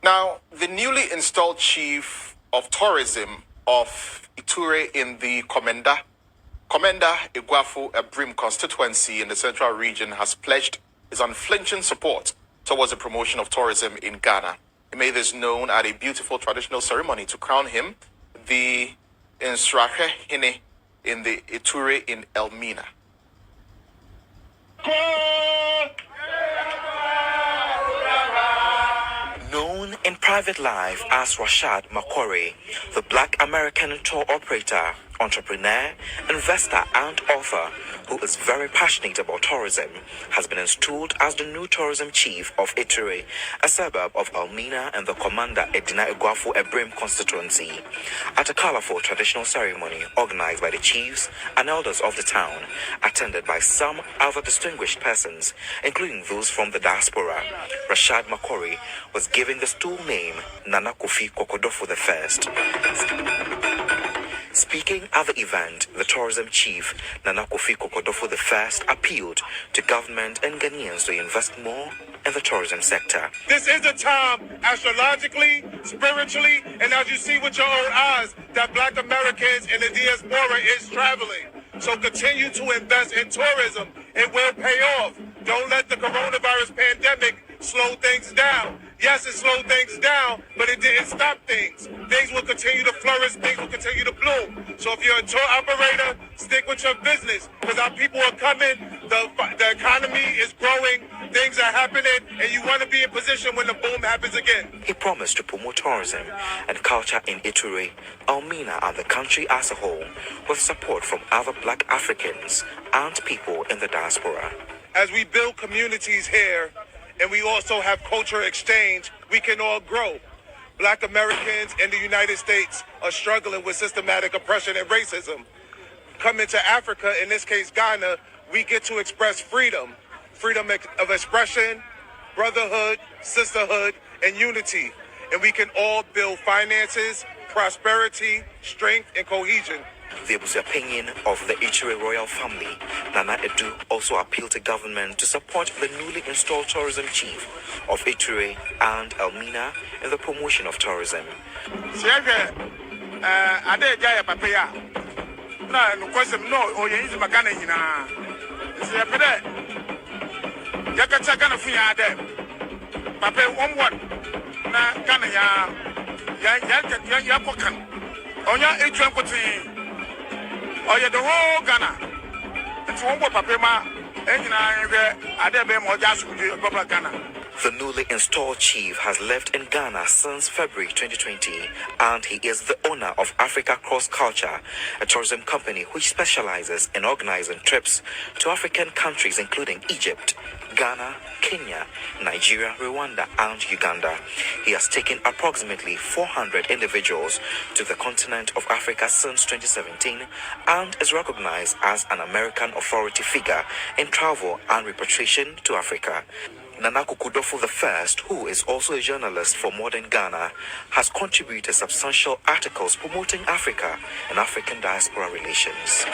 Now, the newly installed chief of tourism of Iture in the Commander Iguafu Ebrim constituency in the central region has pledged his unflinching support towards the promotion of tourism in Ghana. He made this known at a beautiful traditional ceremony to crown him the Nsarahwehene in the Iture in Elmina. Known in private life as Rashad McCrorey, the Black American tour operator, entrepreneur, investor, and author who is very passionate about tourism, has been installed as the new tourism chief of Iture, a suburb of Elmina and the Commander Nana Kofi Kukudrufo constituency, at a colorful traditional ceremony organized by the chiefs and elders of the town, attended by some other distinguished persons, including those from the diaspora. Rashad McCrorey was given the stool name Nana Kofi Kukudurfo I. Speaking at the event, the tourism chief, Nana Kofi Kukudurfo I, appealed to government and Ghanaians to invest more in the tourism sector. This is a time, astrologically, spiritually, and as you see with your own eyes, that Black Americans in the diaspora is traveling. So continue to invest in tourism. It will pay off. Don't let the coronavirus pandemic slow things down. Yes, it slowed things down, but it didn't stop things. Things will continue to flourish. Things will continue to bloom. So if you're a tour operator, stick with your business, because our people are coming. The economy is growing. Things are happening, and you want to be in position when the boom happens again. He promised to promote tourism and culture in Iture, Elmina, and the country as a whole, with support from other Black Africans and people in the diaspora. As we build communities here, and we also have cultural exchange, we can all grow. Black Americans in the United States are struggling with systematic oppression and racism. Coming to Africa, in this case Ghana, we get to express freedom of expression, brotherhood, sisterhood, and unity. And we can all build finances, prosperity, strength, and cohesion. The opinion of the Iture royal family, Nana Edu, also appealed to government to support the newly installed tourism chief of Iture and Elmina in the promotion of tourism. Oh, yeah, the whole Ghana. It's one more papema, and Ghana. The newly installed chief has lived in Ghana since February 2020, and he is the owner of Africa Cross Culture, a tourism company which specializes in organizing trips to African countries including Egypt, Ghana, Kenya, Nigeria, Rwanda, and Uganda. He has taken approximately 400 individuals to the continent of Africa since 2017 and is recognized as an American authority figure in travel and repatriation to Africa. Nana Kukudurfo I, who is also a journalist for Modern Ghana, has contributed substantial articles promoting Africa and African diaspora relations.